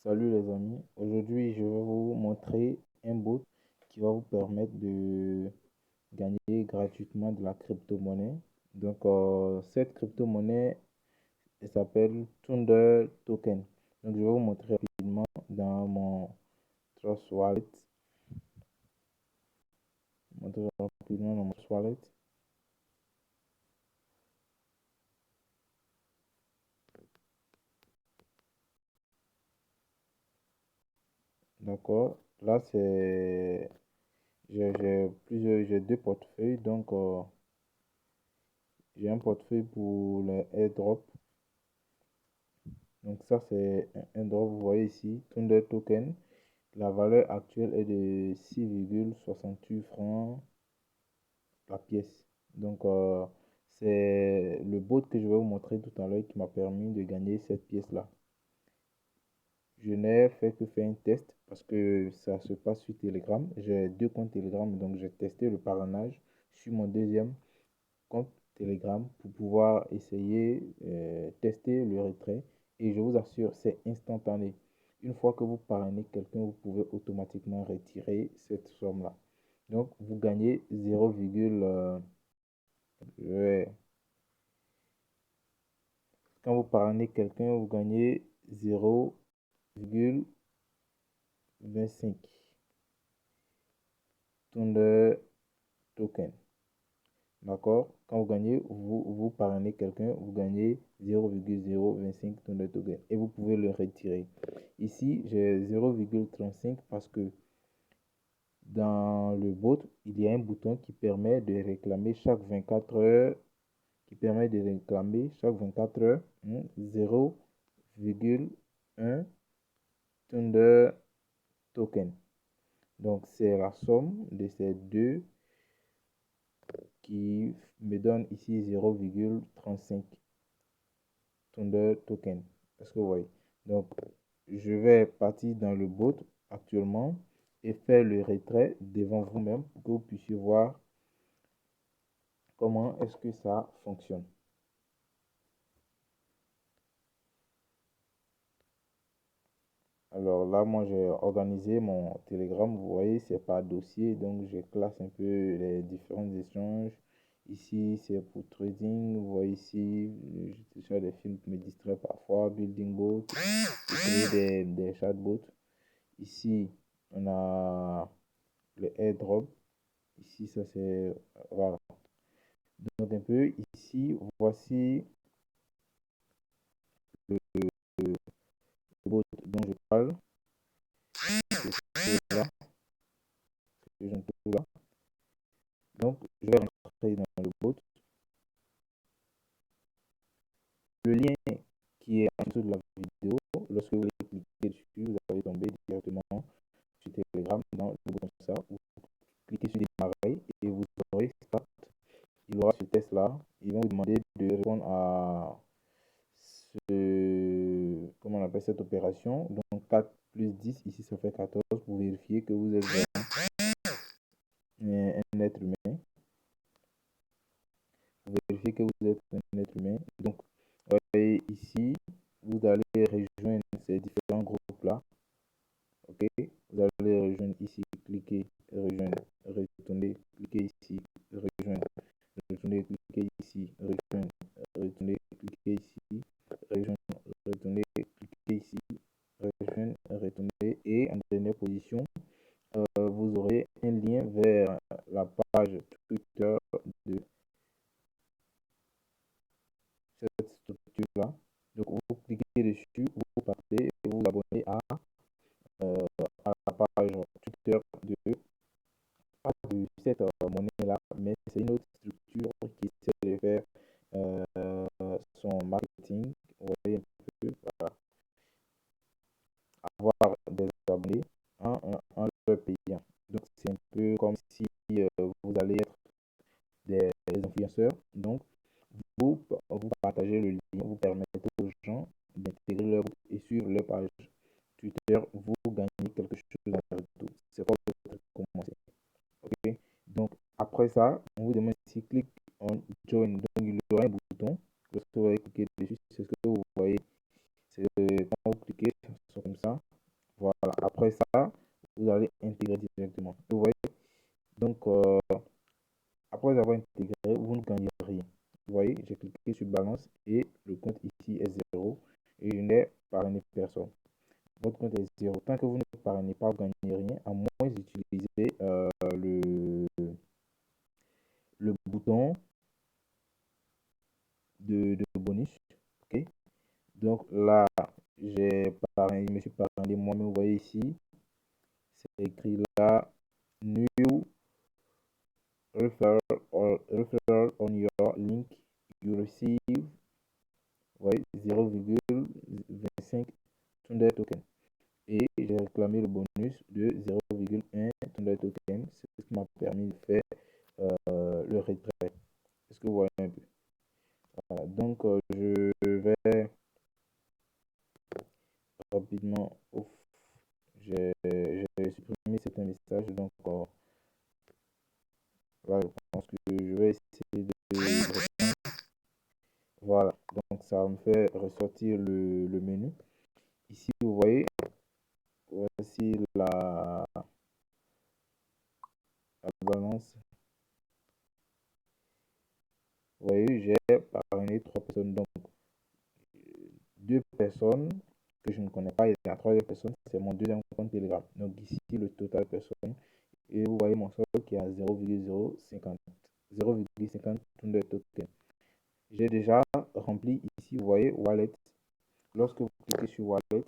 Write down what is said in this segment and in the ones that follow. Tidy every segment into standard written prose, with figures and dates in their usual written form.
Salut les amis, aujourd'hui je vais vous montrer un bot qui va vous permettre de gagner gratuitement de la crypto-monnaie. Cette crypto-monnaie elle s'appelle Thunder Token. Donc je vais vous montrer rapidement dans mon Trust Wallet. D'accord, là c'est j'ai deux portefeuilles. J'ai un portefeuille pour le airdrop. Donc ça c'est un drop, vous voyez ici, Thunder Token. La valeur actuelle est de 6,68 francs la pièce. Donc c'est le bot que je vais vous montrer tout à l'heure qui m'a permis de gagner cette pièce-là. Je n'ai fait que faire un test parce que ça se passe sur Telegram. J'ai deux comptes Telegram, donc j'ai testé le parrainage sur mon deuxième compte Telegram pour pouvoir essayer tester le retrait. Et je vous assure, c'est instantané. Une fois que vous parrainez quelqu'un, vous pouvez automatiquement retirer cette somme-là. Donc, vous gagnez 0, quand vous parrainez quelqu'un, vous gagnez 0,25 tonnes de token. D'accord? Quand vous gagnez, vous parrainez quelqu'un, vous gagnez 0,025 tonnes de token et vous pouvez le retirer. Ici, j'ai 0,35 parce que dans le bot, il y a un bouton qui permet de réclamer chaque 24 heures, 0,1 tonne de token. Donc, c'est la somme de ces deux qui me donne ici 0,35 tonnes de token. Est-ce que vous voyez? Donc, je vais partir dans le bot actuellement et faire le retrait devant vous-même pour que vous puissiez voir comment est-ce que ça fonctionne. Alors là, moi, j'ai organisé mon Telegram. Vous voyez, c'est par dossier. Donc, je classe un peu les différents échanges. Ici, c'est pour trading. Vous voyez ici, je suis des films qui me distraient parfois. Building bot, créer des chatbots. Ici, on a le airdrop. Ici, ça c'est... Voilà. Donc, un peu ici, voici le bot dont je parle. C'est là, là. Donc, je vais rentrer dans le bot. Le lien qui est en dessous de la vidéo, lorsque vous allez cliquer dessus, vous allez tomber directement sur Telegram dans le bouton ça. Vous cliquez sur démarrer et vous aurez start. Il aura ce test là. Ils vont vous demander de répondre à comment on appelle cette opération. Donc 4 plus 10, ici ça fait 14 pour vérifier que vous êtes vraiment un être humain. Pour vérifier que vous êtes un être humain. Donc, ici, vous allez rejoindre ces différents groupes là. Ok, vous allez rejoindre ici, cliquez, rejoindre, retourner, cliquez ici, rejoindre, retourner, cliquez ici, rejoindre, retourner, cliquez ici, rejoindre, retourner, cliquez ici, rejoindre, retourner et en dernière position, vous aurez un lien vers la page Twitter de cette structure là. Donc vous cliquez dessus, vous partez et vous vous abonnez à la page Twitter de cette monnaie-là, mais c'est une autre structure qui essaie de faire son marketing. Vous voyez un peu, voilà, avoir des abonnés en leur payant. Donc c'est un peu comme si vous allez être des influenceurs. Donc vous partagez le lien, vous permettez aux gens d'intégrer leur groupe et suivre leur page Twitter, vous gagnez quelque chose en retour. C'est pas commencer. Ok, donc après ça, on vous demande ici clique on join. Donc il y aura un bouton. Lorsque vous allez cliquer dessus, c'est ce que vous voyez. C'est quand vous cliquez, c'est comme ça. que vous ne parrainez pas, vous ne gagnez rien, à moins d'utiliser le bouton de bonus. Ok, donc là, je me suis parrainé moi-même. Vous voyez ici, c'est écrit là, new referral on your link, you receive, ouais, 0,25 Thunder token. Et j'ai réclamé le bonus de 0,1 Thunder token. C'est ce qui m'a permis de faire le retrait. Est-ce que vous voyez un peu? Voilà. Donc, je vais rapidement. Ouf, j'ai supprimé certains messages. Donc, là, je pense que je vais essayer de. Voilà. Donc, ça me fait ressortir le menu. Ici, vous voyez, voici la balance. Vous voyez, j'ai parrainé 3 personnes. Donc, 2 personnes que je ne connais pas. Et la troisième personne, c'est mon deuxième compte Telegram. Donc, ici, le total personne. Et vous voyez mon solde qui est à 0,050 Thunder token. J'ai déjà rempli ici, vous voyez, Wallet. Lorsque vous cliquez sur Wallet,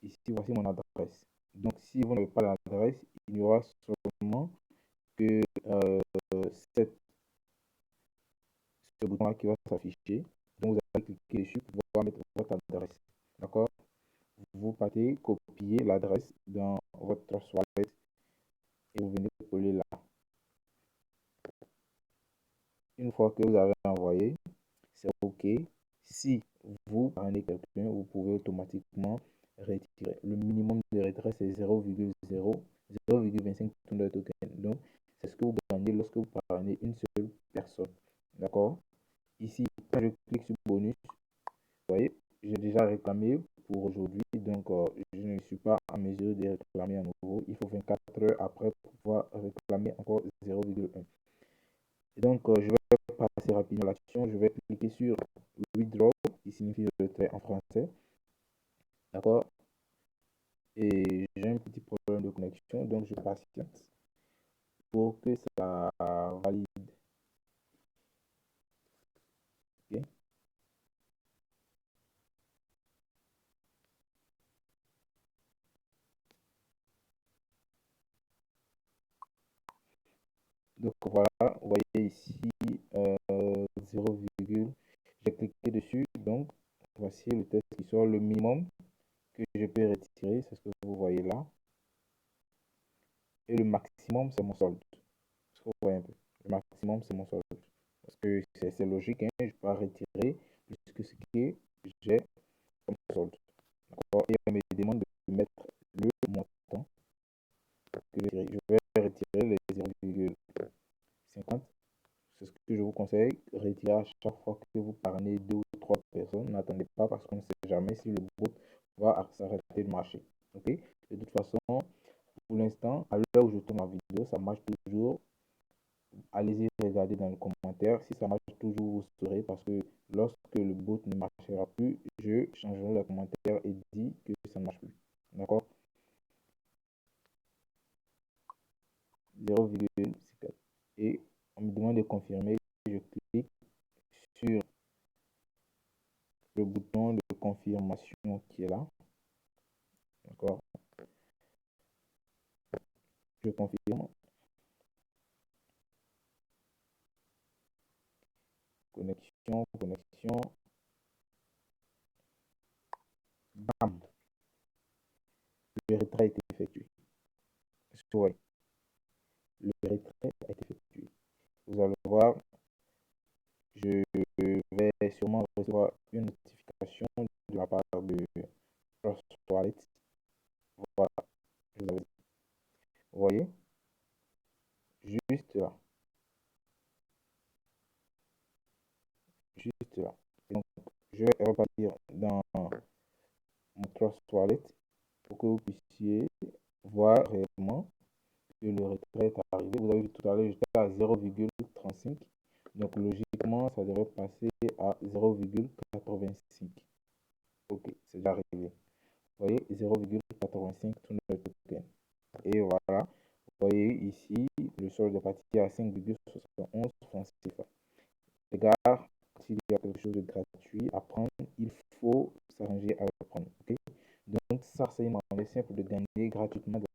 ici, voici mon adresse. Donc, si vous n'avez pas l'adresse, il y aura seulement que ce bouton-là qui va s'afficher. Donc, vous allez cliquer dessus pour pouvoir mettre votre adresse. D'accord? Vous partez copier l'adresse dans votre Trust Wallet et vous venez coller là. Une fois que vous avez envoyé, c'est OK. Si vous prenez quelqu'un, vous pouvez automatiquement retirer. Le minimum de retrait, c'est 0,25 Thunder token. Donc, c'est ce que vous gagnez lorsque vous prenez une seule personne. D'accord? Ici, quand je clique sur bonus, vous voyez, j'ai déjà réclamé pour aujourd'hui. Donc, je ne suis pas en mesure de réclamer à nouveau. Il faut 24 heures après pour pouvoir réclamer encore 0,1. Et donc, je vais passer rapidement l'action. Je vais cliquer sur Withdraw, qui signifie retrait en français. D'accord? Et j'ai un petit problème de connexion, donc je patiente pour que ça valide. Okay? Donc voilà, vous voyez ici 0, j'ai cliqué dessus. Donc, voici le test qui sort. Le minimum que je peux retirer, c'est ce que vous voyez là. Et le maximum, c'est mon solde. Est-ce que vous voyez un peu? Le maximum, c'est mon solde. Parce que c'est logique, hein, je ne peux pas retirer plus que ce que j'ai comme solde. D'accord? Et on me demande de mettre le montant que je vais retirer les 0,50. C'est ce que je vous conseille. Retirer à chaque fois que vous parlez 2 ou 3 personnes. N'attendez pas parce qu'on ne sait jamais si le bot va s'arrêter de marcher. Ok? De toute façon, pour l'instant, à l'heure où je tourne la vidéo, ça marche toujours. Allez-y regarder dans les commentaires. Si ça marche toujours, vous saurez parce que lorsque le bot ne marchera plus, je changerai le commentaire et dis que ça ne marche plus. D'accord? 0,4. Et on me demande de confirmer. Je clique sur le bouton de confirmation qui est là. D'accord? Je confirme. Connexion, connexion. Bam. Le retrait a été effectué. Soit le retrait a été effectué. Vous allez voir, je vais sûrement recevoir une notification de la part de Trust Wallet. Voilà, je vous avais dit. Vous voyez, juste là, juste là. Donc, je vais repartir dans mon Trust Wallet pour que vous puissiez voir réellement que le retrait est arrivé. Vous avez vu tout à l'heure, j'étais à 0,35. Donc, logiquement, ça devrait passer à 0,85. Ok, c'est déjà arrivé. Vous voyez, 0,85 Thunder Token. Et voilà, vous voyez ici, le solde est parti à 5,71 francs CFA. Les gars, s'il y a quelque chose de gratuit à prendre, il faut s'arranger à le prendre. Okay? Donc, ça, c'est une manière simple de gagner gratuitement de